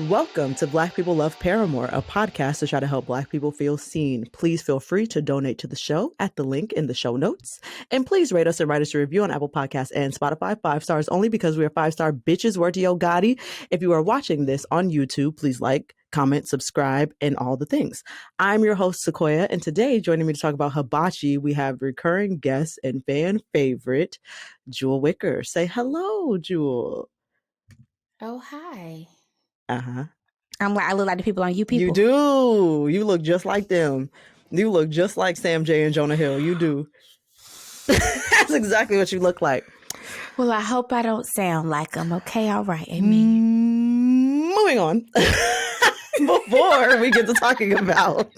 Welcome to Black People Love Paramore, a podcast to try to help Black people feel seen. Please feel free to donate to the show at the link in the show notes. And please rate us and write us a review on Apple Podcasts and Spotify. 5 stars only because we are 5-star bitches. Word to Yo Gotti. If you are watching this on YouTube, please like, comment, subscribe, and all the things. I'm your host, Sequoia, and today joining me to talk about Hibachi, we have recurring guest and fan favorite, Jewel Wicker. Say hello, Jewel. Oh, hi. Uh-huh. I look like the people on You People. You do. You look just like them. You look just like Sam J and Jonah Hill. You do. That's exactly what you look like. Well, I hope I don't sound like them. Okay, all right. Amen. Moving on. Before we get to talking about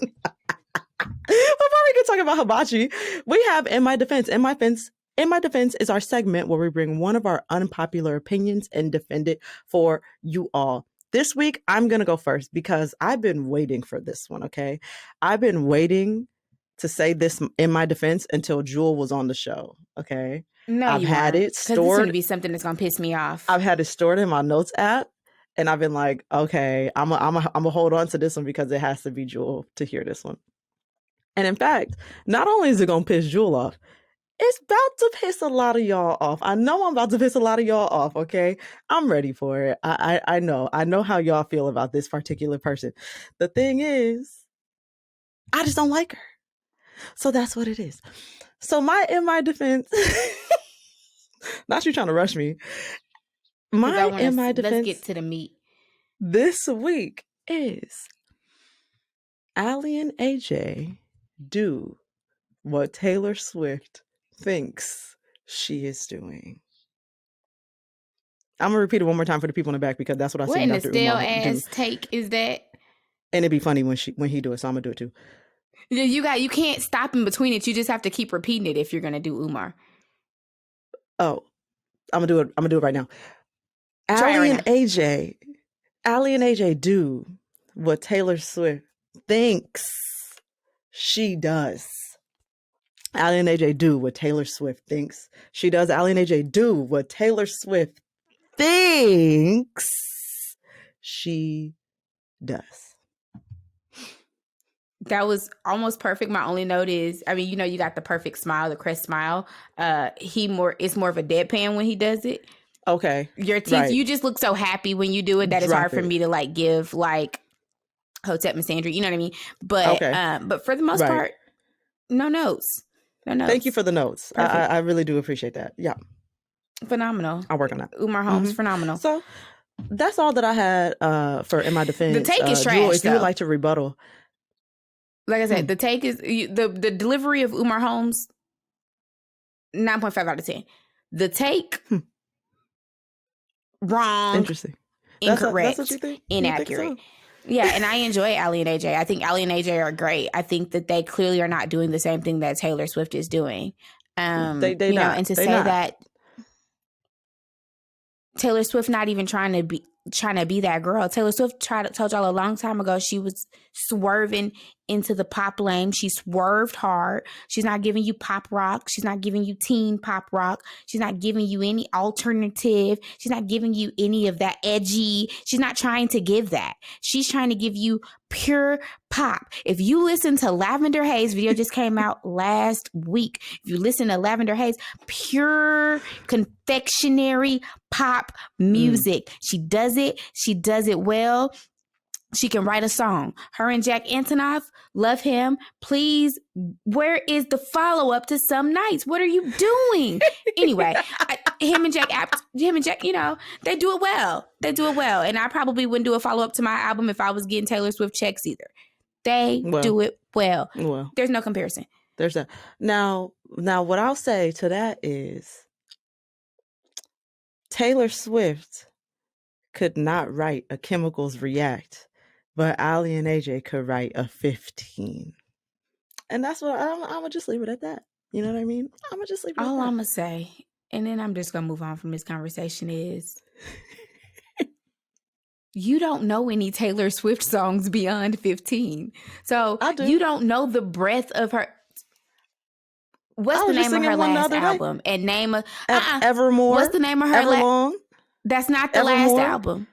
Hibachi, we have In My Defense. In My Defense is our segment where we bring one of our unpopular opinions and defend it for you all. This week, I'm going to go first because I've been waiting for this one, okay? I've been waiting to say this in my defense until Jewel was on the show, okay? No, I've had it stored. It's going to be something that's going to piss me off. I've had it stored in my notes app, and I've been like, okay, I'm gonna hold on to this one because it has to be Jewel to hear this one. And in fact, not only is it going to piss Jewel off, it's about to piss a lot of y'all off. I know I'm about to piss a lot of y'all off, okay? I'm ready for it. I know. I know how y'all feel about this particular person. The thing is, I just don't like her. So that's what it is. So in my defense, not you trying to rush me. In my defense, let's get to the meat. This week is Allie and AJ do what Taylor Swift thinks she is doing. I'm gonna repeat it one more time for the people in the back because that's what I see. What in the stale ass take is that? And it'd be funny when he do it, so I'm gonna do it too. You can't stop in between it. You just have to keep repeating it if you're gonna do Umar. Oh, I'm gonna do it right now. Allie and AJ do what Taylor Swift thinks she does. Allie and AJ do what Taylor Swift thinks she does. Allie and AJ do what Taylor Swift thinks she does. That was almost perfect. My only note is, you got the perfect smile, the crest smile. It's more of a deadpan when he does it. Okay. Your teeth, right. You just look so happy when you do it that it's hard for me to give Hotep Misandry, you know what I mean? But okay. But for the most part, no notes. No notes. Thank you for the notes. I really do appreciate that. Yeah. Phenomenal. I'll work on that. Umar Holmes, phenomenal. So that's all that I had for In My Defense. The take is trash, Jewel, if you would like to rebuttal. Like I said, the take is the delivery of Umar Holmes, 9.5 out of 10. The take, wrong. Interesting. Incorrect. That's what you think? Inaccurate. You think so? Yeah, and I enjoy Allie and AJ. I think Allie and AJ are great. I think that they clearly are not doing the same thing that Taylor Swift is doing. They not. And to say that Taylor Swift not even trying to be that girl. Taylor Swift told y'all a long time ago she was swerving into the pop lane. She swerved hard. She's not giving you pop rock. She's not giving you teen pop rock. She's not giving you any alternative. She's not giving you any of that edgy. She's not trying to give that. She's trying to give you pure pop. If you listen to Lavender Haze, video just came out last week. If you listen to Lavender Haze, pure confectionery pop music. She does it. She does it well. She can write a song. Her and Jack Antonoff, love him. Please, where is the follow-up to Some Nights? What are you doing? Anyway, him and Jack, they do it well. They do it well. And I probably wouldn't do a follow-up to my album if I was getting Taylor Swift checks either. They do it well. There's no comparison. There's that. Now, what I'll say to that is Taylor Swift could not write a Chemicals React, but Allie and AJ could write a 15. And that's what I'm going to just leave it at that. You know what I mean? I'm going to just leave it at that. All I'm going to say, and then I'm just going to move on from this conversation is, you don't know any Taylor Swift songs beyond 15. So you don't know the breadth of her. What's the name of her last album? And name of Evermore. What's the name of her Everlong? That's not the last album.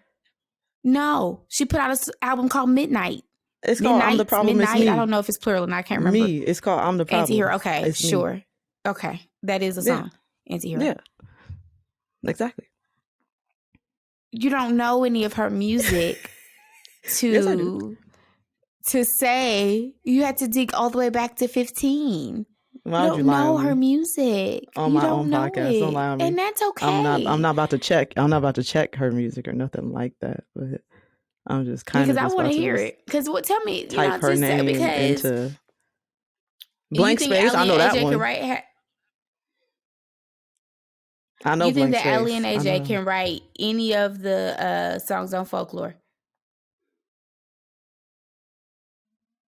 No, she put out an album called Midnight. It's called I'm the Problem, It's Midnight. Me. I don't know if it's plural and I can't remember. Me. It's called I'm the Problem. Anti-Hero. Okay, It's sure. me. Okay, that is a song. Anti-Hero. Yeah. Exactly. You don't know any of her music to Yes, I do. to say you had to dig all the way back to 15. Why you would don't know her music on you my don't own know podcast? it. Don't lie on me. And that's okay. I'm not about to check. I'm not about to check her music or nothing like that. But I'm just kind of because I want to hear it. Because what? Tell me. Type her name into blank space. I know that one. I know. You think blank that space. Allie and AJ can write any of the songs on Folklore?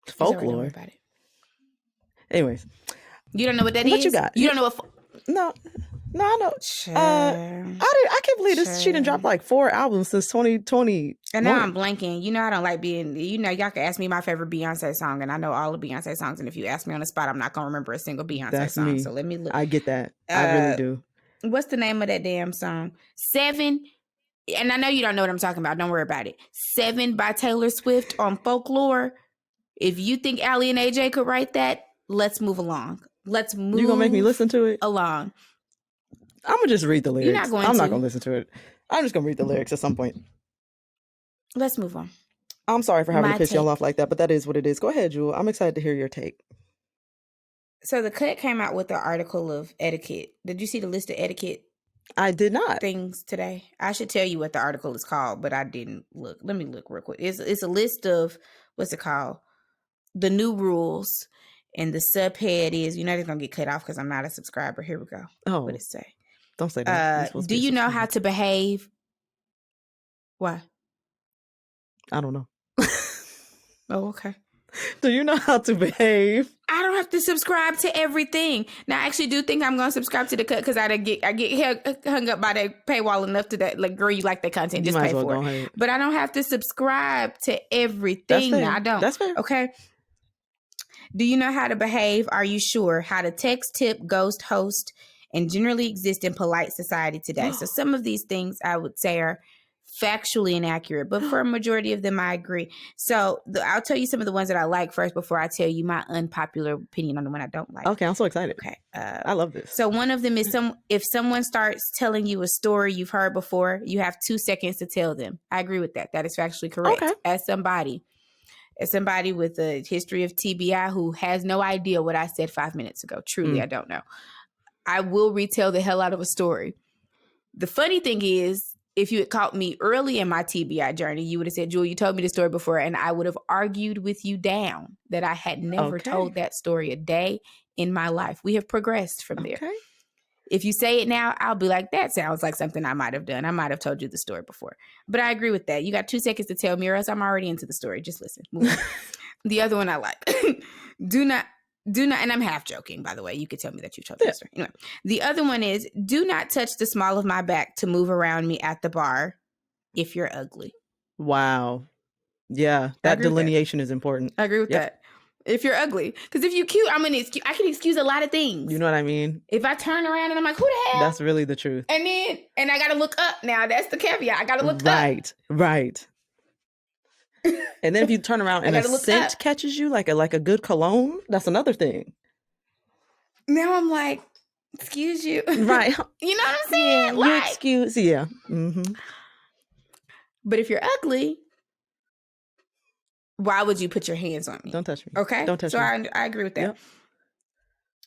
Folklore. Right, about it. Anyways, you don't know what that is. What you got? You don't know what? No, I know. I can't believe this. She done dropped like 4 albums since 2020. And now I'm blanking. You know, I don't like being. You know, y'all can ask me my favorite Beyonce song, and I know all the Beyonce songs. And if you ask me on the spot, I'm not gonna remember a single Beyonce song. Me. So let me look. I get that. I really do. What's the name of that damn song? 7. And I know you don't know what I'm talking about. Don't worry about it. 7 by Taylor Swift on Folklore. If you think Allie and AJ could write that, let's move along. Let's move. You gonna make me listen to it? Along. I'm gonna just read the lyrics. You're not going I'm not gonna listen to it. I'm just gonna read the lyrics at some point. Let's move on. I'm sorry for having to piss y'all off like that, but that is what it is. Go ahead, Jewel. I'm excited to hear your take. So the Cut came out with the article of Etiquette. Did you see the list of etiquette? I did not. Things today. I should tell you what the article is called, but I didn't look. Let me look real quick. It's a list of, what's it called? The new rules. And the subhead is, they're going to get cut off because I'm not a subscriber. Here we go. Oh. What did it say? Don't say that. Do you know how to behave? Why? I don't know. Oh, okay. Do you know how to behave? I don't have to subscribe to everything. Now, I actually do think I'm going to subscribe to the Cut because I get hung up by the paywall enough to that. Like, girl, you like that content, just pay for it. But I don't have to subscribe to everything. Now, I don't. That's fair. Okay. Do you know how to behave? Are you sure? How to text, tip, ghost, host, and generally exist in polite society today. So some of these things I would say are factually inaccurate, but for a majority of them, I agree. So I'll tell you some of the ones that I like first before I tell you my unpopular opinion on the one I don't like. Okay, I'm so excited. Okay. I love this. So one of them is if someone starts telling you a story you've heard before, you have 2 seconds to tell them. I agree with that. That is factually correct. Okay. As somebody with a history of TBI who has no idea what I said 5 minutes ago. Truly, I don't know. I will retell the hell out of a story. The funny thing is, if you had caught me early in my TBI journey, you would have said, Jewel, you told me the story before, and I would have argued with you down that I had never told that story a day in my life. We have progressed from there. If you say it now, I'll be like, that sounds like something I might have done. I might have told you the story before. But I agree with that. You got 2 seconds to tell me, or else I'm already into the story. Just listen. Move on. The other one I like. Do not, and I'm half joking, by the way. You could tell me that you told the story. Anyway, the other one is, do not touch the small of my back to move around me at the bar if you're ugly. Wow. Yeah, that delineation is important. I agree with that. If you're ugly. Because if you're cute, I can excuse a lot of things. You know what I mean? If I turn around and I'm like, who the hell? That's really the truth. And I got to look up now. That's the caveat. I got to look up. Right. And then if you turn around and a scent catches you, like a good cologne, that's another thing. Now I'm like, excuse you. Right. You know what I'm saying? Yeah, like, excuse. Yeah. Mm-hmm. But if you're ugly, why would you put your hands on me? Don't touch me. Okay. Don't touch me. So I agree with that. Yep.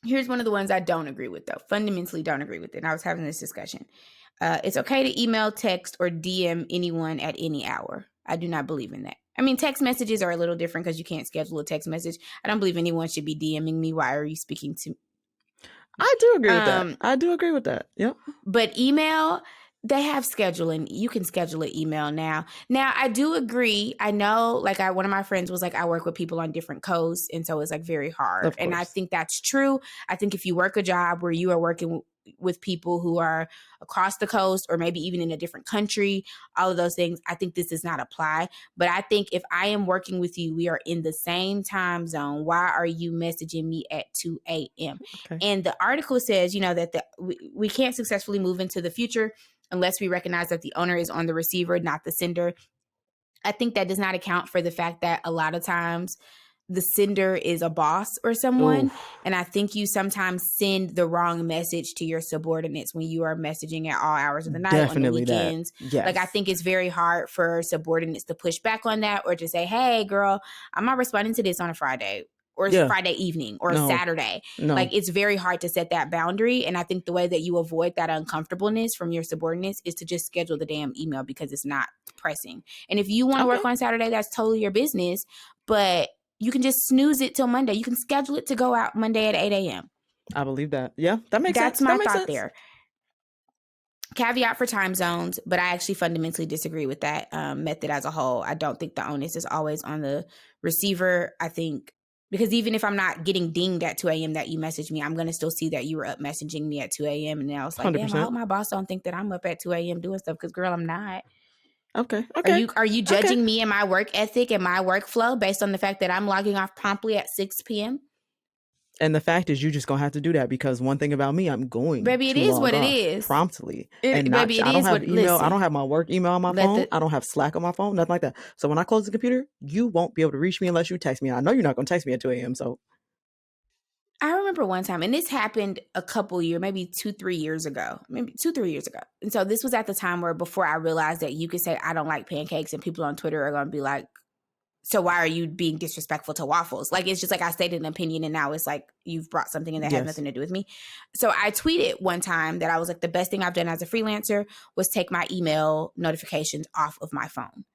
Here's one of the ones I don't agree with, though. Fundamentally don't agree with it. And I was having this discussion. It's okay to email, text, or DM anyone at any hour. I do not believe in that. I mean, text messages are a little different because you can't schedule a text message. I don't believe anyone should be DMing me. Why are you speaking to me? I do agree with that. I do agree with that. Yep. But email, they have scheduling. You can schedule an email now. Now, I do agree. I know, like one of my friends was like, I work with people on different coasts. And so it's like very hard. And I think that's true. I think if you work a job where you are working with people who are across the coast or maybe even in a different country, all of those things, I think this does not apply. But I think if I am working with you, we are in the same time zone. Why are you messaging me at 2 a.m.? Okay. And the article says, that we can't successfully move into the future unless we recognize that the owner is on the receiver, not the sender. I think that does not account for the fact that a lot of times the sender is a boss or someone. Oof. And I think you sometimes send the wrong message to your subordinates when you are messaging at all hours of the night, on the Definitely that. weekends. Like, I Yes. think it's very hard for subordinates to push back on that, or to say, hey, girl, I'm not responding to this on a Friday or Yeah. Friday evening or a No. Saturday. No. Like, it's very hard to set that boundary. And I think the way that you avoid that uncomfortableness from your subordinates is to just schedule the damn email because it's not pressing. And if you want to Okay. work on Saturday, that's totally your business. But you can just snooze it till Monday. You can schedule it to go out Monday at 8 a.m. I believe that. Yeah, that makes That's sense. my That makes thought sense. there. Caveat for time zones, but I actually fundamentally disagree with that method as a whole. I don't think the onus is always on the receiver. I think because even if I'm not getting dinged at 2 a.m. that you messaged me, I'm going to still see that you were up messaging me at 2 a.m. And then I was like, damn, I 100%. hope my boss don't think that I'm up at 2 a.m. doing stuff, because girl, I'm not. Okay. Are you judging me and my work ethic and my workflow based on the fact that I'm logging off promptly at 6 p.m.? And the fact is, you just gonna have to do that, because one thing about me, I'm going Baby, it to is log what it off is. promptly, and not. Baby, it I don't is have what. email. I Listen, don't have my work email on my phone. I don't have Slack on my phone. Nothing like that. So when I close the computer, you won't be able to reach me unless you text me. I know you're not gonna text me at 2 a.m. So I remember one time, and this happened a couple years, maybe 2-3 years ago, maybe 2-3 years ago. And so this was at the time where, before I realized that you could say I don't like pancakes, and people on Twitter are going to be like, so why are you being disrespectful to waffles? Like, it's just like I stated an opinion, and now it's like you've brought something in that has yes, nothing to do with me. So I tweeted one time that I was like, the best thing I've done as a freelancer was take my email notifications off of my phone.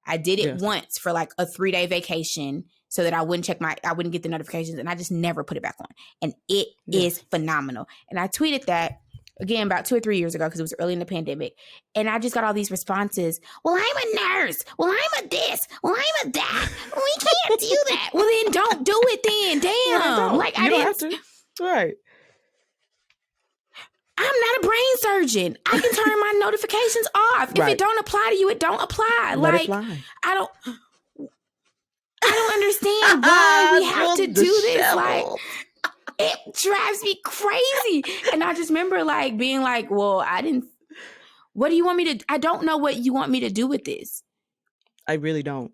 I did it yes, once for like a 3-day vacation so that I wouldn't get the notifications, and I just never put it back on. And it is yes. phenomenal. And I tweeted that again about 2 or 3 years ago, because it was early in the pandemic. And I just got all these responses. Well, I'm a nurse. Well, I'm a this. Well, I'm a that. We can't do that. Well, then don't do it then. Well, then Damn. don't. Like, You I don't have didn't. to. Right. I'm not a brain surgeon. I can turn my notifications off. If Right. it don't apply to you, it don't apply. Let like, it fly. I don't understand why we have to do this. Like, it drives me crazy. And I just remember like being like, well, what do you want me to, I don't know what you want me to do with this. I really don't.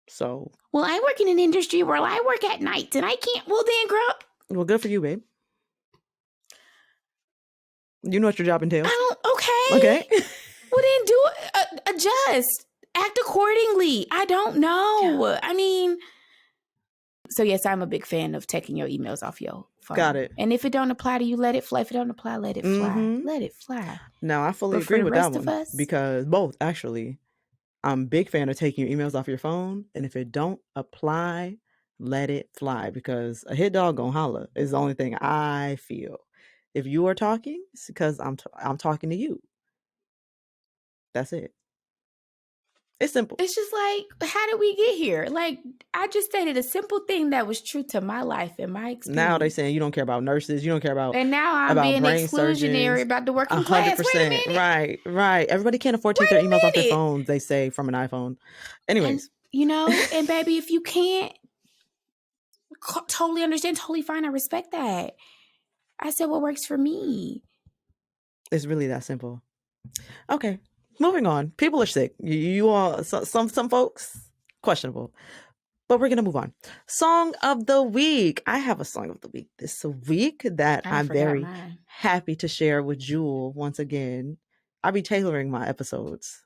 So. Well, I work in an industry where I work at night and I can't. Well, then, girl. Well, good for you, babe. You know what your job entails. Okay. Okay. Well, then do it. Adjust. Act accordingly. I don't know. Yeah. I mean, so yes, I'm a big fan of taking your emails off your phone. Got it. And if it don't apply to you, let it fly. If it don't apply, let it fly. Mm-hmm. Let it fly. Now, I fully agree with that one, because both, actually, I'm a big fan of taking your emails off your phone, and if it don't apply, let it fly, because a hit dog gonna holler is the only thing I feel. If you are talking, it's because I'm talking to you. That's it. It's simple. It's just like, how did we get here? Like, I just stated a simple thing that was true to my life and my experience. Now they saying you don't care about nurses, you don't care about, and now I'm being exclusionary surgeons, about the working 100%, class. Wait a minute. Right. Everybody can't afford to take their emails off their phones, they say, from an iPhone. Anyways. And, and baby, if you can't, totally understand, totally fine. I respect that. I said what works for me. It's really that simple. Okay. Moving on. People are sick. You all, some folks, questionable. But we're going to move on. Song of the week. I have a song of the week this week that I'm very happy to share with Jewel once again. I'll be tailoring my episodes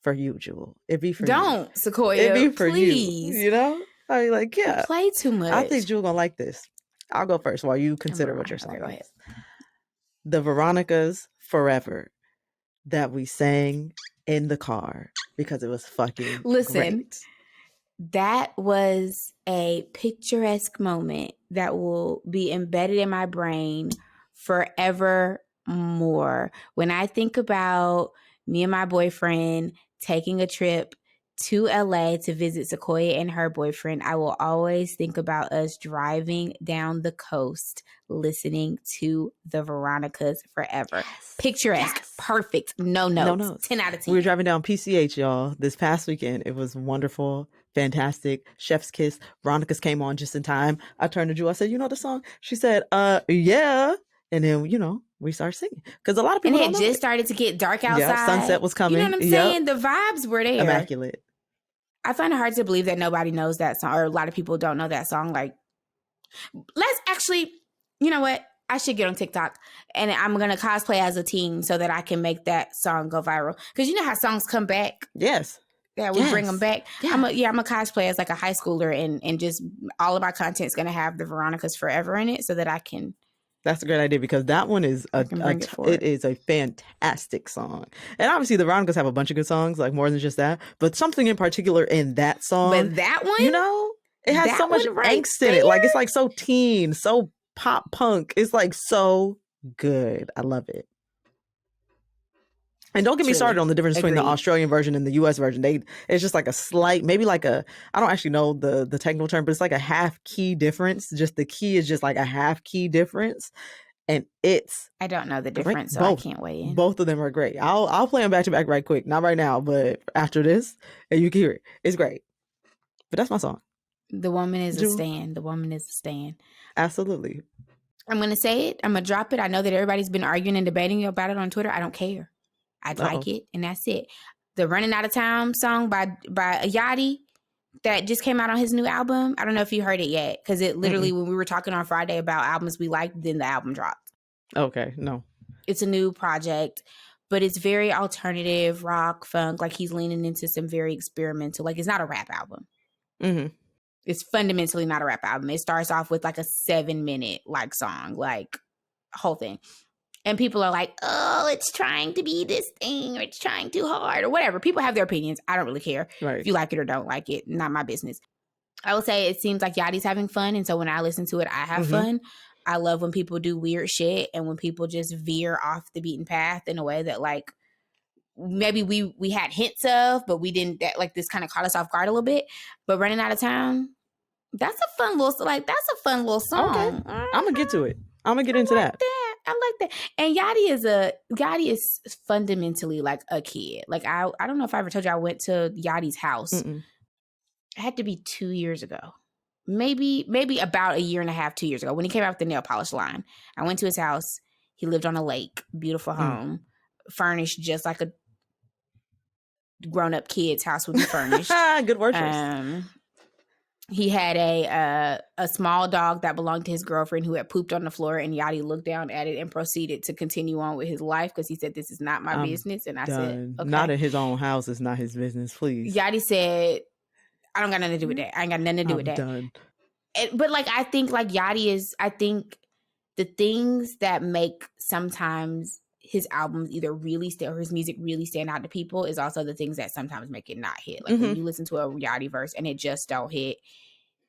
for you, Jewel. It'd be for you. Don't, Sequoia. It'd be for please. You. You know? I mean, like, yeah. You play too much. I think Jewel gonna like this. I'll go first while you consider what your song is. The Veronicas Forever, that we sang in the car because it was fucking great. That was a picturesque moment that will be embedded in my brain forever more. When I think about me and my boyfriend taking a trip to LA to visit Sequoia and her boyfriend, I will always think about us driving down the coast listening to the Veronicas Forever. Yes. Picturesque, yes. Perfect, no notes. 10 out of 10. We were driving down PCH, y'all, this past weekend. It was wonderful, fantastic. Chef's kiss. Veronica's came on just in time. I turned to Jewel. I said, you know the song? She said, yeah. And then, we started singing. Because a lot of people And it just started to get dark outside. Yeah, sunset was coming. You know what I'm saying? The vibes were there. Immaculate. I find it hard to believe that nobody knows that song, or a lot of people don't know that song. Like, let's actually, you know what? I should get on TikTok and I'm going to cosplay as a teen so that I can make that song go viral. Because you know how songs come back? Yes. Yeah, we bring them back. Yeah. I'm a cosplay as like a high schooler, and just all of my content is going to have the Veronica's Forever in it so that I can. That's a great idea because that one is it is a fantastic song. And obviously the Veronicas have a bunch of good songs, like more than just that. But something in particular in that song. But that one, you know, it has so much angst in it. Like it's like so teen, so pop punk. It's like so good. I love it. And don't get me started on the difference between the Australian version and the US version. It's just like a slight, maybe like I don't actually know the technical term, but it's like a half key difference. Just the key is just like a half key difference. And I don't know the difference, so I can't weigh in. Both of them are great. I'll play them back to back right quick. Not right now, but after this, and you can hear it. It's great. But that's my song. The woman is a stan. The woman is a stan. Absolutely. I'm going to say it. I'm going to drop it. I know that everybody's been arguing and debating about it on Twitter. I don't care. I'd like it, and that's it. The Running Out of Time song by Yachty that just came out on his new album. I don't know if you heard it yet, because it literally, when we were talking on Friday about albums we liked, then the album dropped. Okay, no. It's a new project, but it's very alternative, rock, funk. Like he's leaning into some very experimental. Like it's not a rap album. Mm-hmm. It's fundamentally not a rap album. It starts off with like a 7-minute like song, like whole thing. And people are like, oh, it's trying to be this thing, or it's trying too hard, or whatever. People have their opinions. I don't really care. Right. If you like it or don't like it, not my business. I will say it seems like Yachty's having fun. And so when I listen to it, I have fun. I love when people do weird shit and when people just veer off the beaten path in a way that like maybe we had hints of, but we didn't, that like this kind of caught us off guard a little bit. But Running Out of Time, that's a fun little song. Okay. I'm going to get to it. I'm going to get into that. I like that. And Yachty is fundamentally like a kid. Like I don't know if I ever told you I went to Yachty's house. Mm-mm. It had to be 2 years ago. Maybe about a year and a half, 2 years ago, when he came out with the nail polish line. I went to his house. He lived on a lake, beautiful home, furnished just like a grown-up kid's house would be furnished. Good worship. He had a small dog that belonged to his girlfriend who had pooped on the floor, and Yachty looked down at it and proceeded to continue on with his life because he said, this is not my business. And I said, okay. Not in his own house. It's not his business, please. Yachty said, I don't got nothing to do with that. I ain't got nothing to do with that. Done. But like, I think like Yachty is, I think the things that make sometimes his albums either really or his music really stand out to people is also the things that sometimes make it not hit. Like when you listen to a Yachty verse and it just don't hit,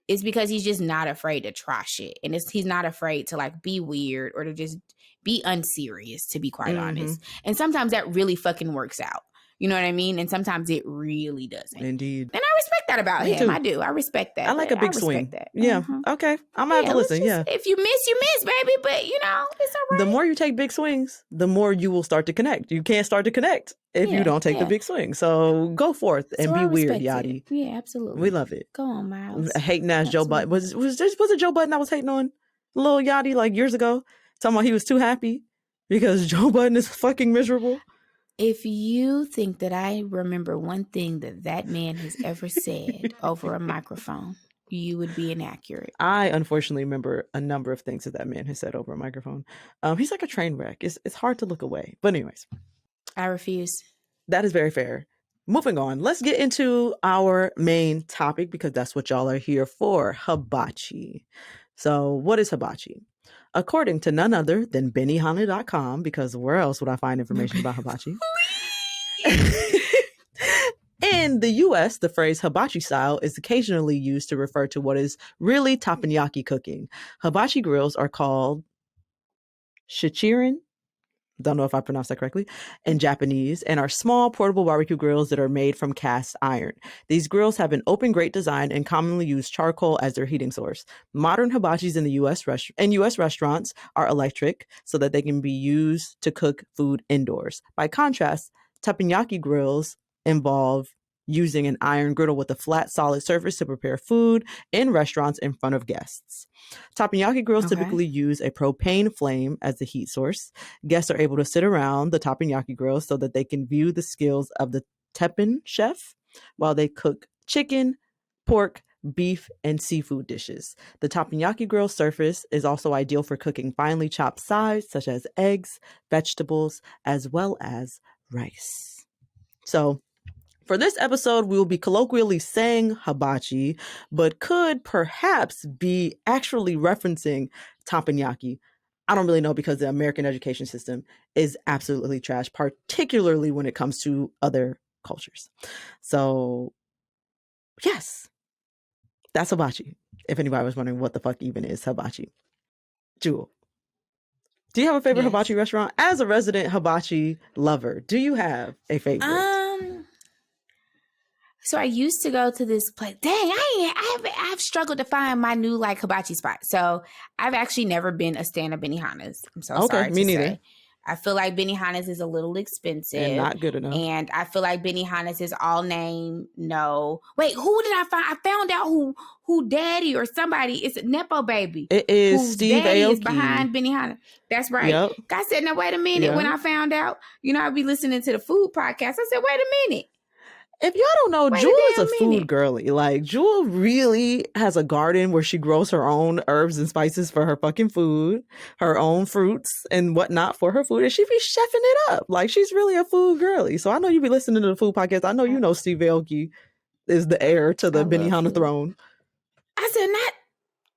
it's because he's just not afraid to try shit. And he's not afraid to like be weird or to just be unserious, to be quite honest. And sometimes that really fucking works out. You know what I mean? And sometimes it really doesn't. Indeed. And I respect that about him. Too. I do. I respect that. I like a big swing. That. Yeah. Okay. I'm going to have to listen. Yeah. If you miss, you miss, baby. But, you know, it's all right. The more you take big swings, the more you will start to connect. You can't start to connect if you don't take the big swing. So go forth and be weird, Yachty. Yeah, absolutely. We love it. Go on, Miles. Hating ass Joe Budden. Was it Joe Budden I was hating on? Little Yachty like years ago? Talking about he was too happy because Joe Budden is fucking miserable. If you think that I remember one thing that man has ever said over a microphone, you would be inaccurate. I unfortunately remember a number of things that man has said over a microphone. He's like a train wreck. It's hard to look away. But anyways. I refuse. That is very fair. Moving on. Let's get into our main topic because that's what y'all are here for. Hibachi. So what is hibachi? According to none other than Benihana.com, because where else would I find information about hibachi? In the US, the phrase hibachi style is occasionally used to refer to what is really teppanyaki cooking. Hibachi grills are called shichirin, don't know if I pronounced that correctly, in Japanese, and are small portable barbecue grills that are made from cast iron. These grills have an open grate design and commonly use charcoal as their heating source. Modern hibachis in the US restaurants are electric so that they can be used to cook food indoors. By contrast, teppanyaki grills involve using an iron griddle with a flat, solid surface to prepare food in restaurants in front of guests. Teppanyaki grills typically use a propane flame as the heat source. Guests are able to sit around the teppanyaki grill so that they can view the skills of the teppanyaki chef while they cook chicken, pork, beef, and seafood dishes. The teppanyaki grill surface is also ideal for cooking finely chopped sides such as eggs, vegetables, as well as rice. So, for this episode, we will be colloquially saying hibachi, but could perhaps be actually referencing teppanyaki. I don't really know because the American education system is absolutely trash, particularly when it comes to other cultures. So, yes, that's hibachi. If anybody was wondering what the fuck even is hibachi. Jewel, do you have a favorite hibachi restaurant? As a resident hibachi lover, do you have a favorite? So I used to go to this place. Dang, I've struggled to find my new like hibachi spot. So I've actually never been a stan of Benihana's. I'm so sorry me to neither. say. I feel like Benihana's is a little expensive and not good enough. And I feel like Benihana's is all name. No, wait, who did I find? I found out who daddy or somebody. It's a Nepo baby. It is whose Steve daddy Aoki. is behind Benihana. That's right. Yep. I said, now wait a minute. Yep. When I found out, I'd be listening to the food podcast. I said, wait a minute. If y'all don't know, Wait Jewel a is a damn food minute. girly. Like, Jewel really has a garden where she grows her own herbs and spices for her fucking food, her own fruits and whatnot for her food, and she be chefing it up. Like, she's really a food girly. So I know you be listening to the food podcast. I know you know Steve Aoki is the heir to the Benihana throne. I said, not.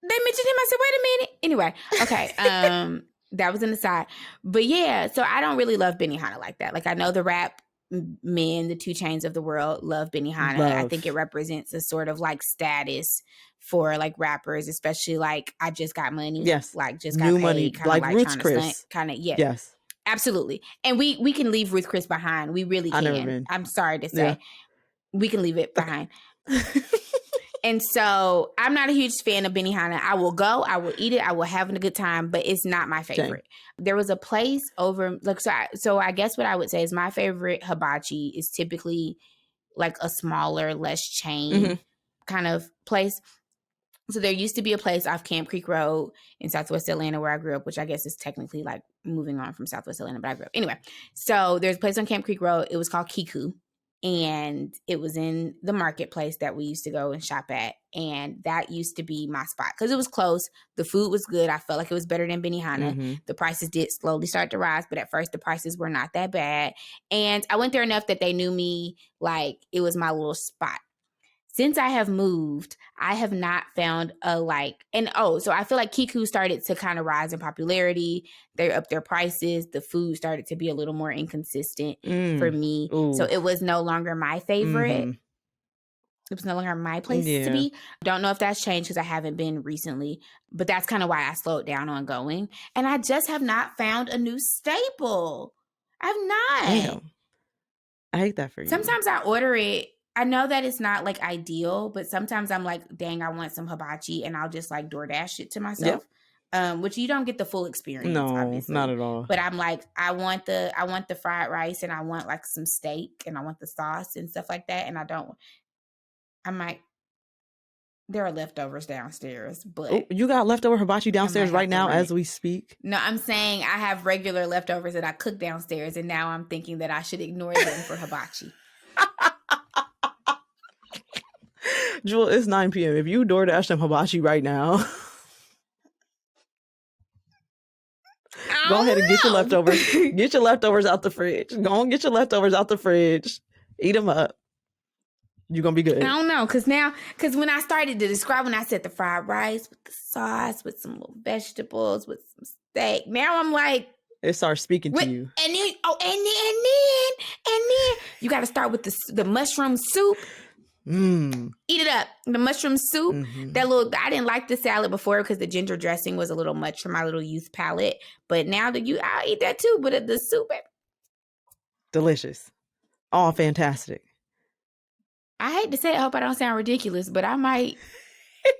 They mentioned him. I said, wait a minute. Anyway, okay. That was an aside. But yeah, so I don't really love Benihana like that. Like, I know the rap men, the 2 Chainz of the world, love Benihana. I think it represents a sort of like status for like rappers, especially like I just got money. Yes. Like just got new paid, money. Like Roots Chris. Kind of, yeah. Yes. Absolutely. And we can leave Ruth Chris behind. We really can. I never been. I'm sorry to say. Yeah. We can leave it behind. And so I'm not a huge fan of Benihana. I will go, I will eat it, I will have a good time, but it's not my favorite. Okay. There was a place over, like, so I guess what I would say is my favorite hibachi is typically like a smaller, less chain kind of place. So there used to be a place off Camp Creek Road in Southwest Atlanta where I grew up, which I guess is technically like moving on from Southwest Atlanta, but I grew up. Anyway, so there's a place on Camp Creek Road. It was called Kiku. And it was in the marketplace that we used to go and shop at. And that used to be my spot because it was close. The food was good. I felt like it was better than Benihana. The prices did slowly start to rise, but at first the prices were not that bad. And I went there enough that they knew me like it was my little spot. Since I have moved, I have not found a like, so I feel like Kiku started to kind of rise in popularity. They upped their prices. The food started to be a little more inconsistent for me. Ooh. So it was no longer my favorite. It was no longer my place to be. Don't know if that's changed because I haven't been recently, but that's kind of why I slowed down on going. And I just have not found a new staple. I've not. Damn. I hate that for you. Sometimes I order it. I know that it's not like ideal, but sometimes I'm like, dang, I want some hibachi, and I'll just like DoorDash it to myself. Which you don't get the full experience. No, obviously. Not at all. But I'm like, I want the fried rice, and I want like some steak, and I want the sauce and stuff like that. And there are leftovers downstairs, but you got leftover hibachi downstairs right now as we speak? No, I'm saying I have regular leftovers that I cook downstairs, and now I'm thinking that I should ignore them for hibachi. Jewel, it's 9 p.m. If you DoorDash them hibachi right now, go ahead and get your leftovers. Get your leftovers out the fridge. Go and get your leftovers out the fridge. Eat them up. You're going to be good. I don't know. Because when I started to describe, when I said the fried rice with the sauce, with some little vegetables, with some steak, now I'm like, it starts speaking to you. And then you got to start with the mushroom soup. Eat it up. The mushroom soup. I didn't like the salad before because the ginger dressing was a little much for my little youth palate. But now I'll eat that too. But the soup, delicious. All fantastic. I hate to say it. I hope I don't sound ridiculous, but I might.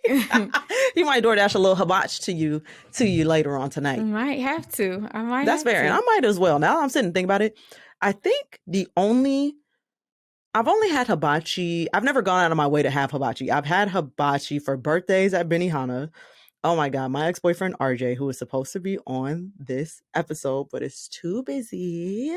You might DoorDash a little hibachi to you later on tonight. I might have to. That's fair. And I might as well. Now I'm sitting and thinking about it. I think I've only had hibachi. I've never gone out of my way to have hibachi. I've had hibachi for birthdays at Benihana. Oh my God. My ex-boyfriend, RJ, who was supposed to be on this episode, but is too busy,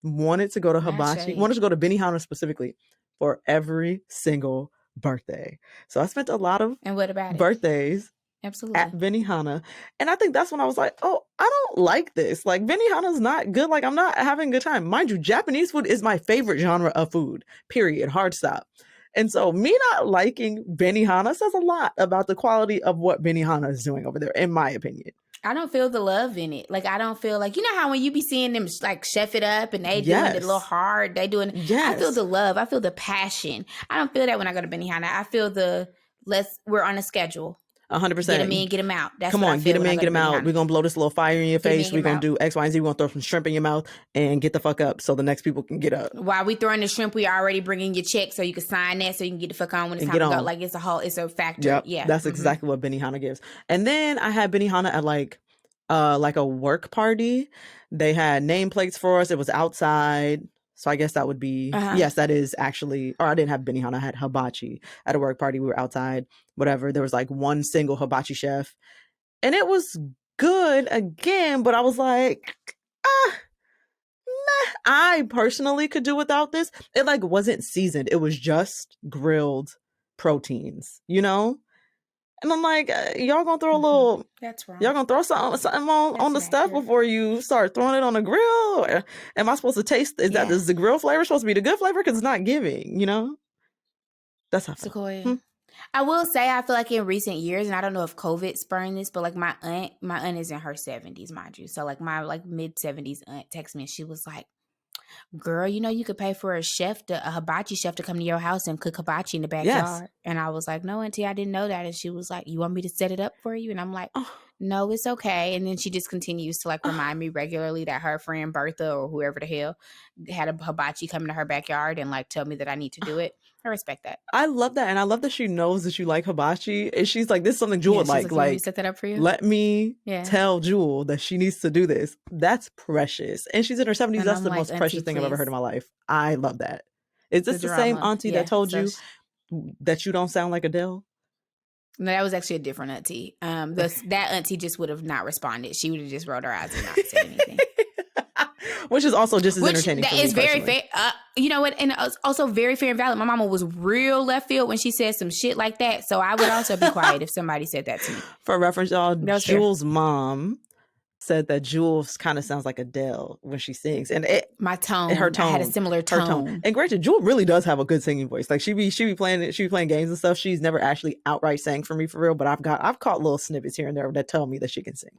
wanted to go to hibachi, wanted to go to Benihana specifically for every single birthday. So I spent a lot of And what about it? birthdays at Absolutely. Benihana. And I think that's when I was like, oh, I don't like this. Like, Benihana's not good. Like, I'm not having a good time. Mind you, Japanese food is my favorite genre of food, period. Hard stop. And so me not liking Benihana says a lot about the quality of what Benihana is doing over there, in my opinion. I don't feel the love in it. Like, I don't feel like, you know how when you be seeing them like chef it up and they doing it a little Yes. hard, they doing, I feel Yes. the love. I feel the passion. I don't feel that when I go to Benihana. I feel we're on a schedule. 100%. Get them in, get them out. That's Come what I on, feel get them when I in, go get to them out. Benihana. We're going to blow this little fire in your Get 'em in, face. get We're 'em going out. to do X, Y, and Z. We're going to throw some shrimp in your mouth and get the fuck up so the next people can get up. While we throwing the shrimp, we already bringing your check so you can sign that so you can get the fuck on when it's And time get to go. on. Like, it's a factor. Yep. Yeah. That's exactly what Benihana gives. And then I had Benihana at like a work party. They had nameplates for us. It was outside. So I guess that would be, yes, that is actually, or I didn't have Benihana. I had hibachi at a work party. We were outside, whatever. There was like one single hibachi chef. And it was good again, but I was like, nah, I personally could do without this. It like wasn't seasoned. It was just grilled proteins, you know? And I'm like, y'all gonna throw a little, that's wrong. y'all gonna throw something on the stuff before you start throwing it on the grill? Or am I supposed to taste, is the grill flavor supposed to be the good flavor? Because it's not giving, you know? That's how I feel. Sequoia. I will say I feel like in recent years, and I don't know if COVID spurned this, but like my aunt is in her 70s, mind you. So like my like mid-70s aunt texted me and she was like, girl, you know you could pay for a hibachi chef to come to your house and cook hibachi in the backyard. Yes. And I was like, no, auntie, I didn't know that. And she was like, you want me to set it up for you? And I'm like, no, it's okay. And then she just continues to like remind me regularly that her friend Bertha or whoever the hell had a hibachi come to her backyard and like tell me that I need to do it. I respect that. I love that. And I love that she knows that you like hibachi. And she's like, this is something Jewel would like. Like, me set that up for you? Let me tell Jewel that she needs to do this. That's precious. And she's in her 70s. That's the most precious thing I've ever heard in my life. I love that. Is this the same auntie that told you that you don't sound like Adele? No, that was actually a different auntie. That auntie just would have not responded. She would have just rolled her eyes and not said anything. Which is also just as entertaining. That is very fair. You know what? And also very fair and valid. My mama was real left field when she said some shit like that. So I would also be quiet if somebody said that to me. For reference, y'all, Jewel's mom said that Jules kind of sounds like Adele when she sings, and her tone. I had a similar tone. And granted, Jewel really does have a good singing voice. Like she be playing games and stuff. She's never actually outright sang for me for real, but I've caught little snippets here and there that tell me that she can sing.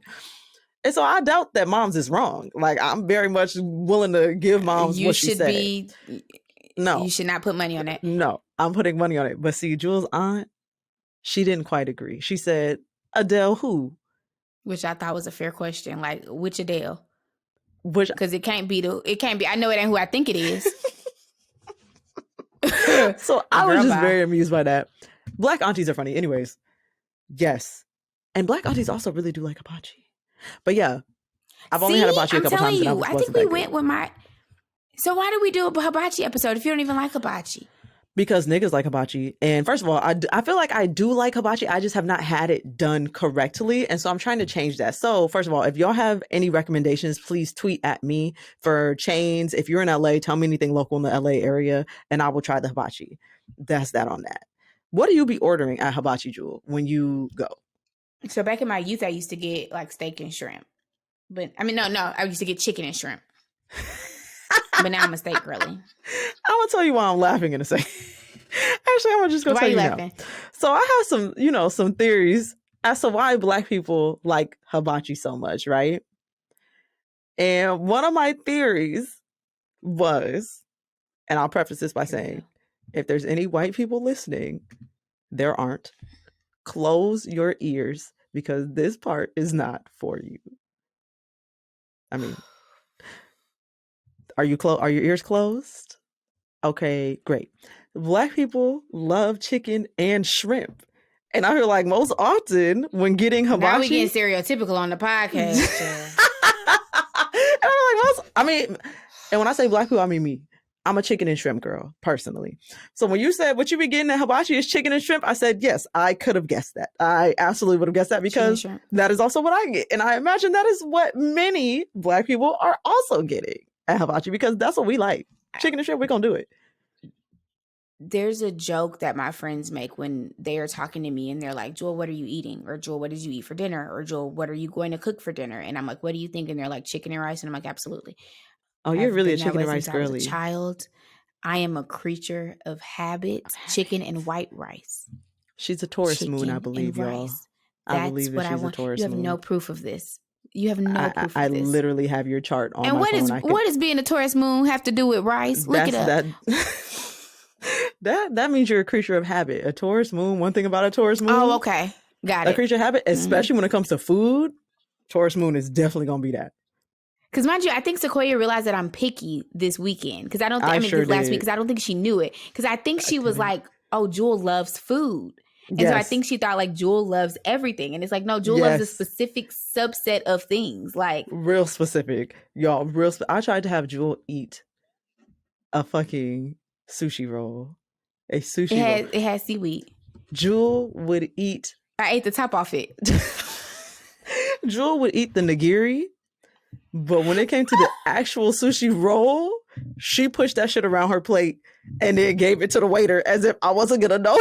And so I doubt that mom's is wrong. Like I'm very much willing to give moms what she said. No, you should not put money on that. No, I'm putting money on it. But see, Jewel's aunt, she didn't quite agree. She said, Adele who? Which I thought was a fair question. Like, which Adele? Because it can't be. I know it ain't who I think it is. So I was just very amused by that. Black aunties are funny. Anyways, yes. And black aunties also really do like hibachi. But yeah, I've only had hibachi a couple times. I think we went with my... So why did we do a hibachi episode if you don't even like hibachi? Because niggas like hibachi. And first of all, I feel like I do like hibachi. I just have not had it done correctly. And so I'm trying to change that. So first of all, if y'all have any recommendations, please tweet at me for chains. If you're in LA, tell me anything local in the LA area and I will try the hibachi. That's that on that. What do you be ordering at Hibachi, Jewel, when you go? So back in my youth, I used to get like steak and shrimp. But I mean, no, I used to get chicken and shrimp. But now I'm a steak girly. I'm gonna tell you why I'm laughing in a second. Actually, I'm just gonna tell you laughing? Now. So I have some theories as to why black people like hibachi so much, right? And one of my theories was, and I'll preface this by saying, if there's any white people listening, there aren't. Close your ears because this part is not for you. I mean, are your ears closed? Okay, great. Black people love chicken and shrimp. And I feel like most often when getting hibachi... Now we getting stereotypical on the podcast. And when I say black people, I mean me. I'm a chicken and shrimp girl, personally. So when you said what you be getting at hibachi is chicken and shrimp, I said, yes, I could have guessed that. I absolutely would have guessed that because that is also what I get. And I imagine that is what many black people are also getting at hibachi because that's what we like. Chicken and shrimp, we're going to do it. there's a joke that my friends make when they are talking to me and they're like, Jewel, what are you eating? Or Jewel, what did you eat for dinner? Or Jewel, what are you going to cook for dinner? And I'm like, what do you think? And they're like, chicken and rice. And I'm like, absolutely. Oh, you're I've really a been that chicken way and since rice I was a girly. child. I am a creature of habit. Chicken and white rice. She's a Taurus moon, I Chicken believe, and y'all. rice. I That's believe that what I she's a want. Taurus You have moon. no proof of this. You have no proof I of this. literally have your chart on And my phone. what is being a Taurus moon have to do with rice? Look it up. That means you're a creature of habit. A Taurus moon. One thing about a Taurus moon. Oh, okay. Got it. A creature of habit, especially when it comes to food. Taurus moon is definitely gonna be that. Because mind you, I think Sequoia realized that I'm picky this weekend. Because I don't. Sure this last did. week. Because I don't think she knew it. Because I think she was like, "Oh, Jewel loves food," and so I think she thought like Jewel loves everything, and it's like, no, Jewel loves a specific subset of things, like real specific, y'all. I tried to have Jewel eat a fucking sushi roll, a sushi roll. It has seaweed. Jewel would eat. I ate the top off it. Jewel would eat the nigiri. But when it came to the actual sushi roll, she pushed that shit around her plate and then gave it to the waiter as if I wasn't gonna know.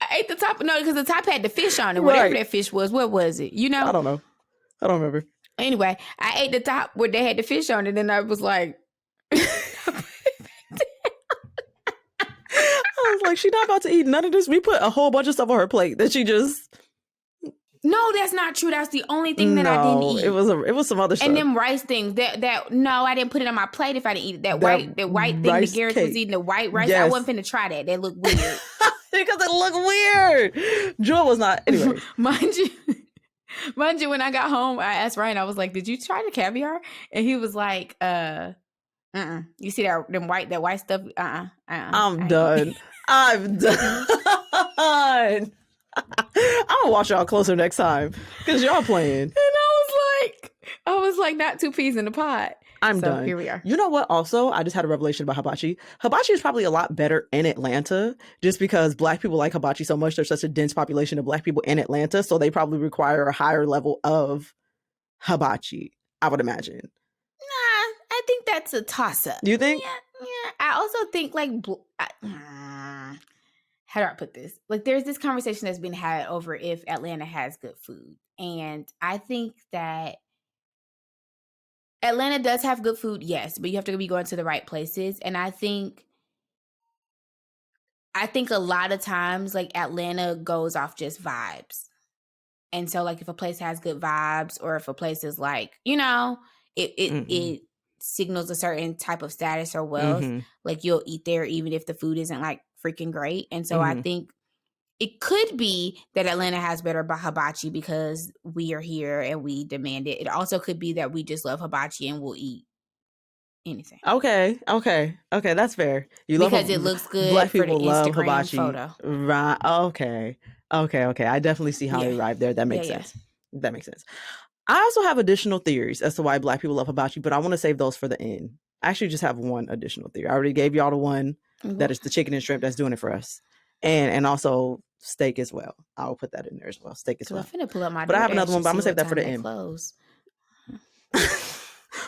I ate the top, no, because the top had the fish on it. Whatever that fish was, what was it? You know? I don't know. I don't remember. Anyway, I ate the top where they had the fish on it, and I was like, I was like, she's not about to eat none of this. We put a whole bunch of stuff on her plate that she just. No, that's not true. That's the only thing that I didn't eat. It was some other stuff. And them rice things that no, I didn't put it on my plate if I didn't eat it. That white thing the Garrett was eating, the white rice. Yes. I wasn't finna try that. That looked weird. Because it looked weird. Jewel was not. Anyway. Mind you, when I got home, I asked Ryan, I was like, did you try the caviar? And he was like, You see that white stuff? I'm done. I'm done. I'm gonna watch y'all closer next time because y'all playing. And I was like, not two peas in the pot. I'm done. Here we are. You know what? Also, I just had a revelation about hibachi. Hibachi is probably a lot better in Atlanta just because Black people like hibachi so much. There's such a dense population of Black people in Atlanta, so they probably require a higher level of hibachi, I would imagine. Nah, I think that's a toss-up. You think? Yeah. I also think like how do I put this? Like, there's this conversation that's been had over if Atlanta has good food. And I think that Atlanta does have good food, yes, but you have to be going to the right places. And I think a lot of times, like, Atlanta goes off just vibes. And so, like, if a place has good vibes or if a place is like, you know, it signals a certain type of status or wealth, like, you'll eat there even if the food isn't, like, freaking great. And so I think it could be that Atlanta has better hibachi because we are here and we demand it. It also could be that we just love hibachi and we'll eat anything. Okay, that's fair. Because it looks good. Black for people the love Instagram hibachi. Photo. Right. Okay. I definitely see how they arrived there. That makes sense. Yeah. That makes sense. I also have additional theories as to why Black people love hibachi, but I want to save those for the end. I actually just have one additional theory. I already gave y'all the one that is the chicken and shrimp that's doing it for us. And also steak as well. I'll put that in there as well. Steak as well. I'm finna pull up my but I have another one, but I'm gonna save that for the end. Close.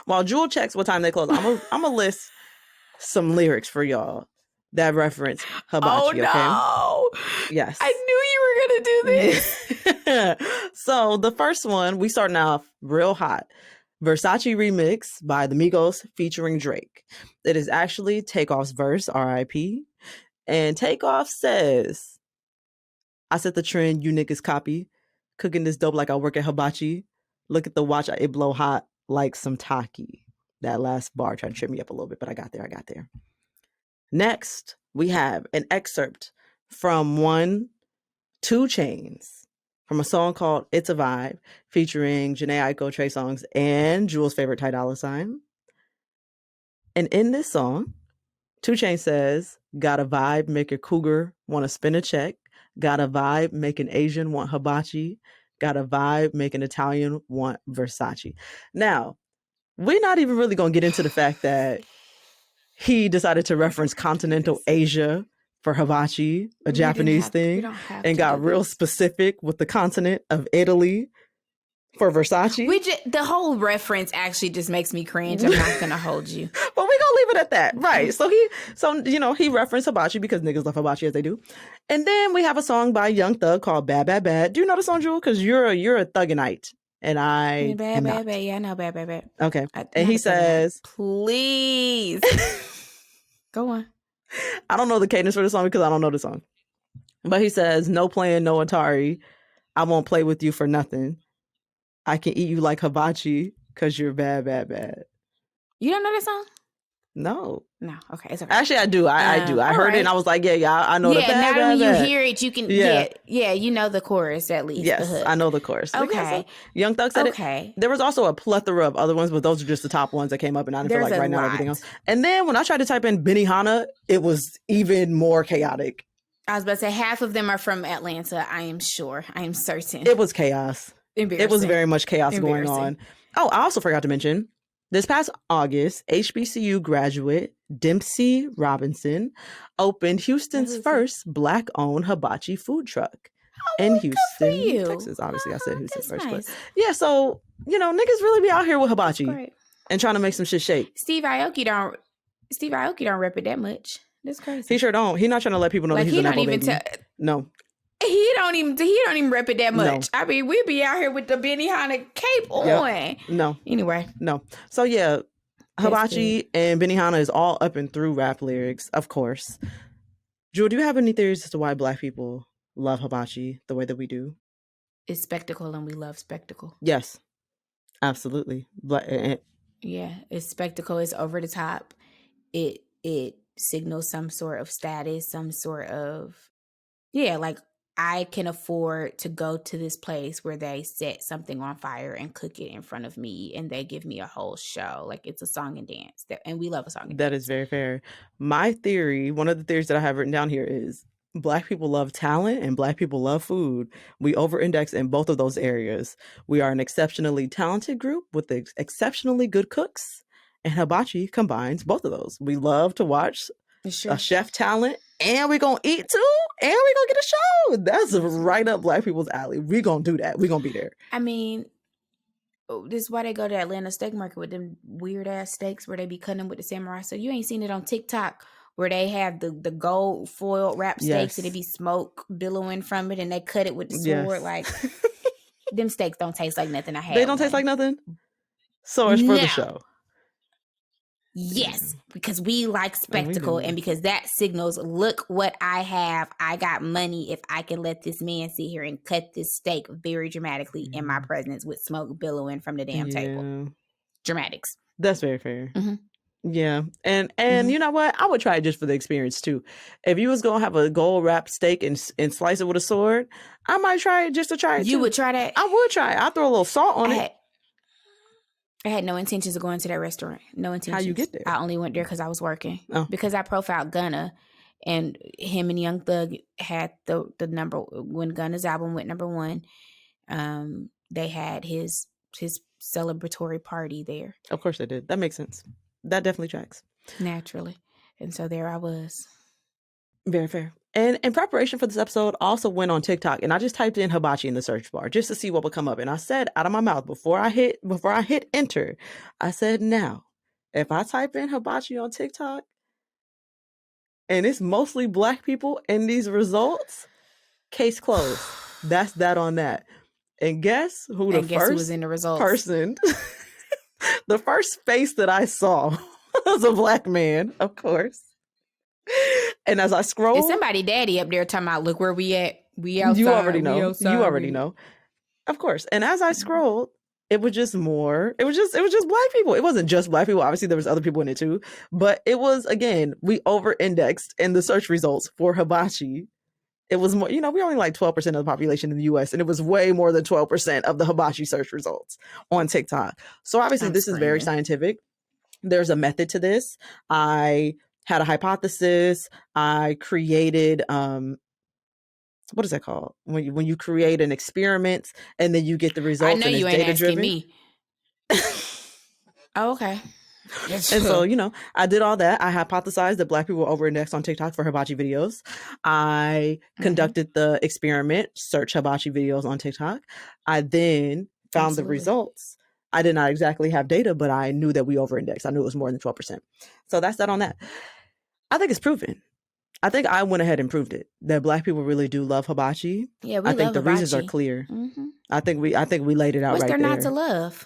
While Jewel checks what time they close, I'm gonna list some lyrics for y'all that reference hibachi. Oh no! Okay? Yes. I knew you were gonna do this. So the first one, we starting off real hot. Versace remix by the Migos featuring Drake. It is actually Takeoff's verse, R.I.P. And Takeoff says, I set the trend, you niggas copy. Cooking this dope like I work at Hibachi. Look at the watch, it blow hot like some taki. That last bar tried to trip me up a little bit, but I got there. Next, we have an excerpt from 2 Chainz from a song called It's a Vibe, featuring Jhené Aiko, Trey Songz, and Jewel's favorite Ty Dolla $ign. And in this song, 2 Chainz says, got a vibe, make a cougar want to spin a check. Got a vibe, make an Asian want hibachi. Got a vibe, make an Italian want Versace. Now, we're not even really going to get into the fact that he decided to reference continental Asia for hibachi, a Japanese thing, and got real specific with the continent of Italy for Versace. The whole reference actually just makes me cringe. I'm not going to hold you. But we're going to leave it at that. Right. So he referenced Hibachi because niggas love Hibachi as they do. And then we have a song by Young Thug called Bad Bad Bad. Do you know the song, Jewel? Because you're a Thugganite and I am not. Bad. Yeah, I know Bad Bad. Okay. And he says, please. Go on. I don't know the cadence for the song because I don't know the song. But he says, no playing, no Atari. I won't play with you for nothing. I can eat you like hibachi because you're bad, bad, bad. You don't know that song? No. Okay, it's okay. Actually, I do. I do. I heard it and I was like, I know the bad, now bad, when bad. you hear it, you can you know the chorus at least. Yes, the hook. I know the chorus. Okay. Young Thug said it. There was also a plethora of other ones, but those are just the top ones that came up, and I didn't feel like right now everything else. And then when I tried to type in Benihana, it was even more chaotic. I was about to say half of them are from Atlanta. I am sure. I am certain. It was chaos. It was very much chaos going on. Oh, I also forgot to mention, this past August, HBCU graduate Dempsey Robinson opened Houston's first Black-owned hibachi food truck in Houston, Texas. Obviously, I said Houston first, nice. But yeah, so, niggas really be out here with hibachi and trying to make some shit shake. Steve Aoki don't rep it that much. That's crazy. He sure don't. He's not trying to let people know that he's an Nepo baby. No. He don't even rep it that much. No. I mean, we be out here with the Benihana cape on. No. Anyway. No. So yeah, hibachi and Benihana is all up and through rap lyrics, of course. Jewel, do you have any theories as to why Black people love hibachi the way that we do? It's spectacle and we love spectacle. Yes. Absolutely. Yeah, it's spectacle. It's over the top. It signals some sort of status, some sort of like I can afford to go to this place where they set something on fire and cook it in front of me and they give me a whole show. Like it's a song and dance. And we love a song and dance. That is very fair. My theory, one of the theories that I have written down here is Black people love talent and Black people love food. We over-index in both of those areas. We are an exceptionally talented group with exceptionally good cooks, and hibachi combines both of those. We love to watch a chef talent, and we're gonna eat too, and we're gonna get a show. That's right up Black people's alley. We're gonna do that. We're gonna be there. I mean, this is why they go to Atlanta steak market with them weird ass steaks where they be cutting them with the samurai. So you ain't seen it on TikTok where they have the gold foil wrap steaks and it be smoke billowing from it and they cut it with the sword. Like them steaks don't taste like nothing I had. They don't taste like nothing. So it's for the show. Yes, because we like spectacle and because that signals, look what I have. I got money if I can let this man sit here and cut this steak very dramatically in my presence with smoke billowing from the damn table. Dramatics. That's very fair. Mm-hmm. Yeah. And you know what? I would try it just for the experience too. If you was going to have a gold wrapped steak and slice it with a sword, I might try it just to try it too. You would try that? I would try it. I'll throw a little salt on it. I had no intentions of going to that restaurant. No intentions. How you get there? I only went there because I was working. Oh. Because I profiled Gunna, and him and Young Thug had the number when Gunna's album went number one. They had his celebratory party there. Of course they did. That makes sense. That definitely tracks. Naturally, and so there I was. Very fair. And in preparation for this episode, I also went on TikTok and I just typed in hibachi in the search bar just to see what would come up. And I said out of my mouth before I hit enter, I said, now, if I type in hibachi on TikTok and it's mostly Black people in these results, case closed. That's that on that. And guess who the first was in the results? Person, the first face that I saw was a Black man, of course. And as I scroll, is somebody daddy up there talking about, look where we at? We outside. You already know. You already know. Of course. And as I scrolled, it was just more. It was just Black people. It wasn't just Black people. Obviously, there was other people in it too. But it was, again, we over-indexed in the search results for hibachi. It was more, we only like 12% of the population in the US, and it was way more than 12% of the hibachi search results on TikTok. So obviously, this is very scientific. There's a method to this. I had a hypothesis. I created, what is that called? When you create an experiment and then you get the results. I know you ain't asking me. Oh, okay. And so, I did all that. I hypothesized that Black people were over-indexed on TikTok for hibachi videos. I conducted the experiment, search hibachi videos on TikTok. I then found the results. I did not exactly have data, but I knew that we over-indexed. I knew it was more than 12%. So that's that on that. I think it's proven. I think I went ahead and proved it that Black people really do love hibachi. Yeah, I we think love the reasons are hibachi. clear. Mm-hmm. I think we laid it out What's right there not to there. love?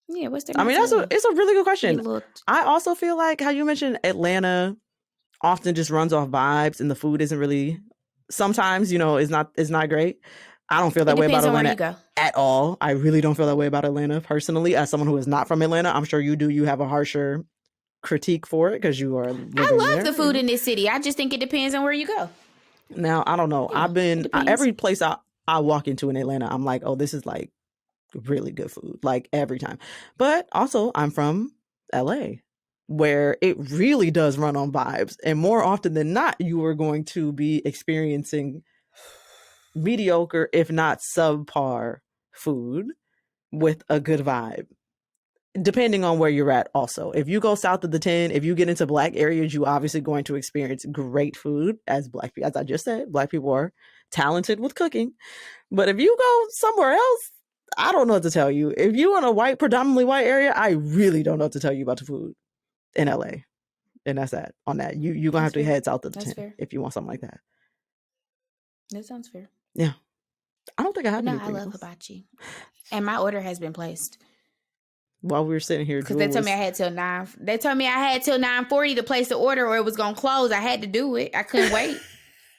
Yeah, what's there I not mean, to love? it's a really good You question. little. I also feel like how you mentioned Atlanta often just runs off vibes and the food isn't really sometimes, is not great. I don't feel It that way about depends on where you Atlanta go. at all. I really don't feel that way about Atlanta personally. As someone who is not from Atlanta, I'm sure you do. You have a harsher critique for it because you are living I love there. the food in this city. I just think it depends on where you go. Now, I don't know. Yeah, it depends. Every place I walk into in Atlanta, I'm like, oh, this is like really good food, like every time. But also, I'm from LA, where it really does run on vibes. And more often than not, you are going to be experiencing mediocre, if not subpar, food with a good vibe. Depending on where you're at, also. If you go south of the 10, if you get into Black areas, you obviously going to experience great food as Black people. As I just said, Black people are talented with cooking. But if you go somewhere else, I don't know what to tell you. If you in a predominantly white area, I really don't know what to tell you about the food in LA. And that's that on that. You're gonna have to head south of the 10 fair. if you want something like that. That sounds fair. Yeah. I don't think I have But no, I anything love else. hibachi. And my order has been placed. While we were sitting here, Because they told me I had till 9. They told me I had till 9:40 to place the order, or it was gonna close. I had to do it. I couldn't wait.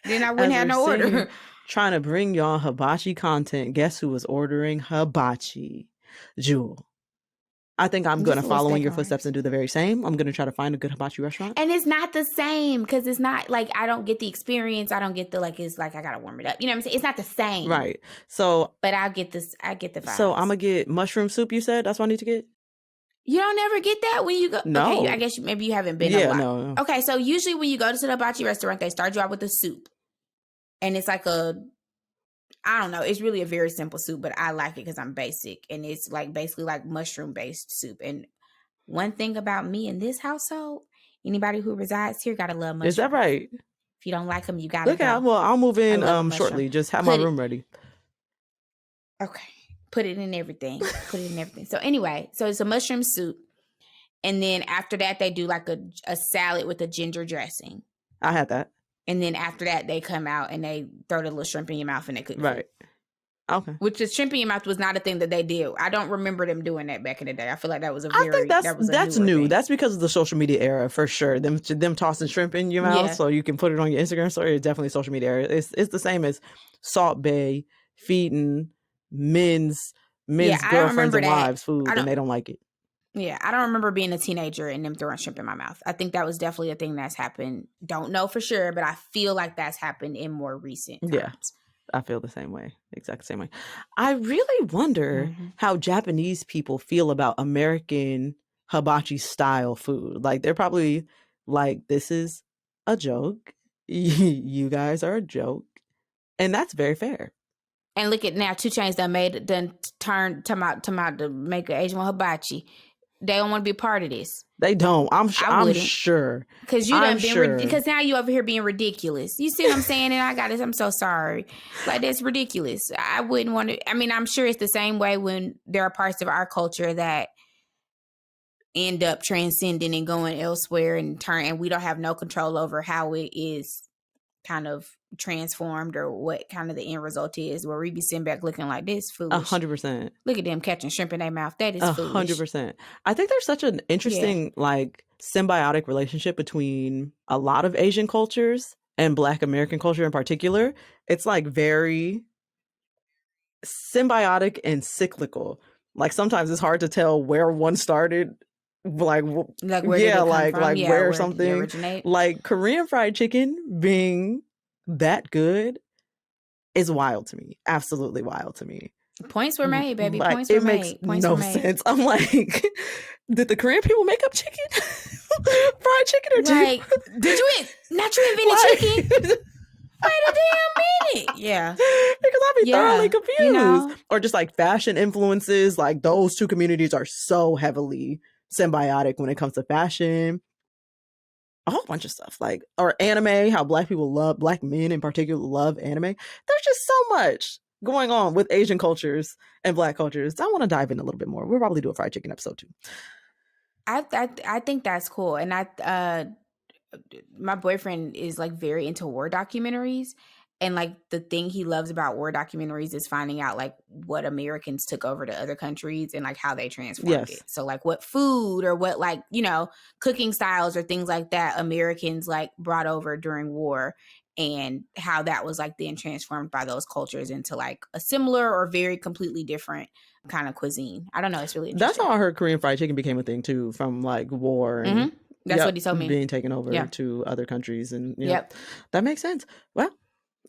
Then I wouldn't have no order. Trying to bring y'all hibachi content. Guess who was ordering hibachi? Jewel. I think I'm going to follow in your footsteps and do the very same. I'm going to try to find a good hibachi restaurant. And it's not the same because it's not like I don't get the experience. I don't get the it's like I got to warm it up. You know what I'm saying? It's not the same. Right. So. But I'll get this. I get the vibes. So I'm going to get mushroom soup, you said? That's what I need to get? You don't ever get that when you go? No. Okay, I guess maybe you haven't been a lot. No. Okay, so usually when you go to the hibachi restaurant, they start you out with a soup. And it's like I don't know. It's really a very simple soup, but I like it because I'm basic. And it's like basically like mushroom-based soup. And one thing about me in this household, anybody who resides here got to love mushrooms. Is that right? If you don't like them, you got to go. Well, I'll move in shortly. Just have my room ready. Okay. Put it in everything. So anyway, so it's a mushroom soup. And then after that, they do like a salad with a ginger dressing. I had that. And then after that, they come out and they throw the little shrimp in your mouth and they cook. Right. Okay. Which the shrimp in your mouth was not a thing that they did. I don't remember them doing that back in the day. I feel like that was I think that's new. Thing. That's because of the social media era for sure. Them tossing shrimp in your mouth so you can put it on your Instagram story. It's definitely social media era. It's the same as Salt Bae feeding men's girlfriends and wives food and they don't like it. Yeah, I don't remember being a teenager and them throwing shrimp in my mouth. I think that was definitely a thing that's happened. Don't know for sure, but I feel like that's happened in more recent times. Yeah, I feel the same way. Exact same way. I really wonder how Japanese people feel about American hibachi style food. Like they're probably like, this is a joke. You guys are a joke. And that's very fair. And look at now, 2 Chainz turned to make an Asian hibachi. They don't want to be a part of this. They don't. I'm sure. Because you done been because now you over here being ridiculous. You see what I'm saying? And I got it. I'm so sorry. Like that's ridiculous. I wouldn't want to. I mean, I'm sure it's the same way when there are parts of our culture that end up transcending and going elsewhere and we don't have no control over how it is kind of transformed or what kind of the end result is, where we be sitting back looking like this foolish. 100%. Look at them catching shrimp in their mouth. That is 100%. I think there's such an interesting like symbiotic relationship between a lot of Asian cultures and Black American culture in particular. It's like very symbiotic and cyclical. Like sometimes it's hard to tell where one started. Like where where something like Korean fried chicken being that good is wild to me. Absolutely wild to me. Points were made, baby. Like, Points were made. Points no were made. Sense. I'm like, did the Korean people make up chicken? Fried chicken or like, did you invented chicken? Wait a damn minute. Yeah. Because I'd be thoroughly confused. You know? Or just like fashion influences, like those two communities are so heavily symbiotic when it comes to fashion. A whole bunch of stuff, like, or anime, how Black men in particular love anime. There's just so much going on with Asian cultures and Black cultures. I want to dive in a little bit more. We'll probably do a fried chicken episode too. I think that's cool, and my boyfriend is like very into war documentaries, and like the thing he loves about war documentaries is finding out like what Americans took over to other countries and like how they transformed Yes. it. So like what food or what like, you know, cooking styles or things like that Americans like brought over during war, and how that was like then transformed by those cultures into like a similar or very completely different kind of cuisine. I don't know, it's really That's interesting. how I heard Korean fried chicken became a thing too, from like war and That's what he told me. being taken over Yeah. to other countries, and Yep. that makes sense. Well,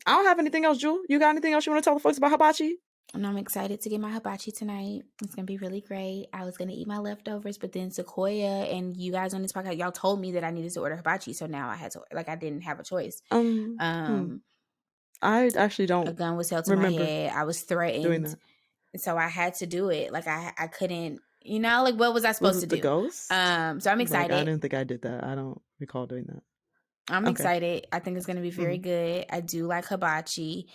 I don't have anything else, Jewel. You got anything else you want to tell the folks about hibachi? And I'm excited to get my hibachi tonight. It's going to be really great. I was going to eat my leftovers, but then Sequoia and you guys on this podcast, y'all told me that I needed to order hibachi. So now I had to, like, I didn't have a choice. I actually don't A gun was held to my head. I was threatened. doing that. So I had to do it. Like, I couldn't, you know, like, what was I supposed to do? The ghost? So I'm excited. Like, I didn't think I did that. I don't recall doing that. I'm excited. I think it's going to be very good. I do like hibachi.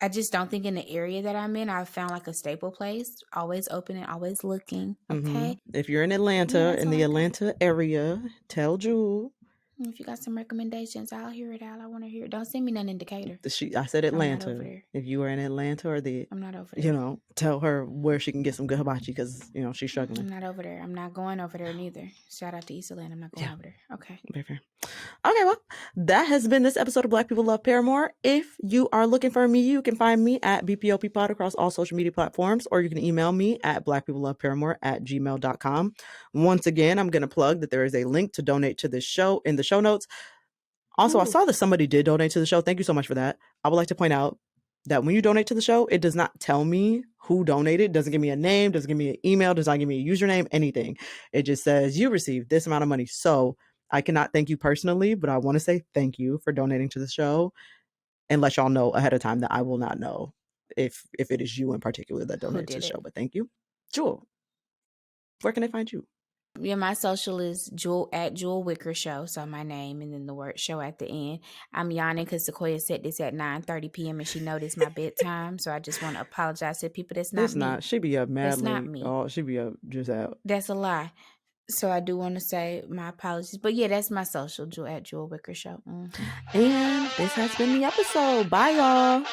I just don't think in the area that I'm in, I've found like a staple place, always open and always looking. Okay. If you're in Atlanta, in the Atlanta area, tell Jewel. If you got some recommendations, I'll hear it out. I want to hear it. Don't send me none in Decatur. I said Atlanta. If you are in Atlanta or I'm not over there. You know, tell her where she can get some good hibachi, because, you know, she's struggling. I'm not over there. I'm not going over there neither. Shout out to East Atlanta. I'm not going over there. Okay. Very fair. Okay, well, that has been this episode of Black People Love Paramore. If you are looking for me, you can find me at BPOP Pod across all social media platforms, or you can email me at blackpeopleloveparamore@gmail.com. Once again, I'm going to plug that there is a link to donate to this show in the show notes. Also, I saw that somebody did donate to the show. Thank you so much for that. I would like to point out that when you donate to the show, it does not tell me who donated. It doesn't give me a name, doesn't give me an email, does not give me a username, anything. It just says you received this amount of money. So I cannot thank you personally, but I want to say thank you for donating to the show, and let y'all know ahead of time that I will not know if it is you in particular that donated to the show. But thank you. Jewel, where can I find you? Yeah, my social is Jewel at Jewel Wicker Show. So my name and then the word show at the end. I'm yawning because Sequoia said this at 9:30 p.m. and she noticed my bedtime. So I just want to apologize to people. That's not it's me. Not. She be up madly. That's not me. Oh, she be up just out. That's a lie. So I do want to say my apologies. But yeah, that's my social, Jewel at Jewel Wicker Show. And this has been the episode. Bye, y'all.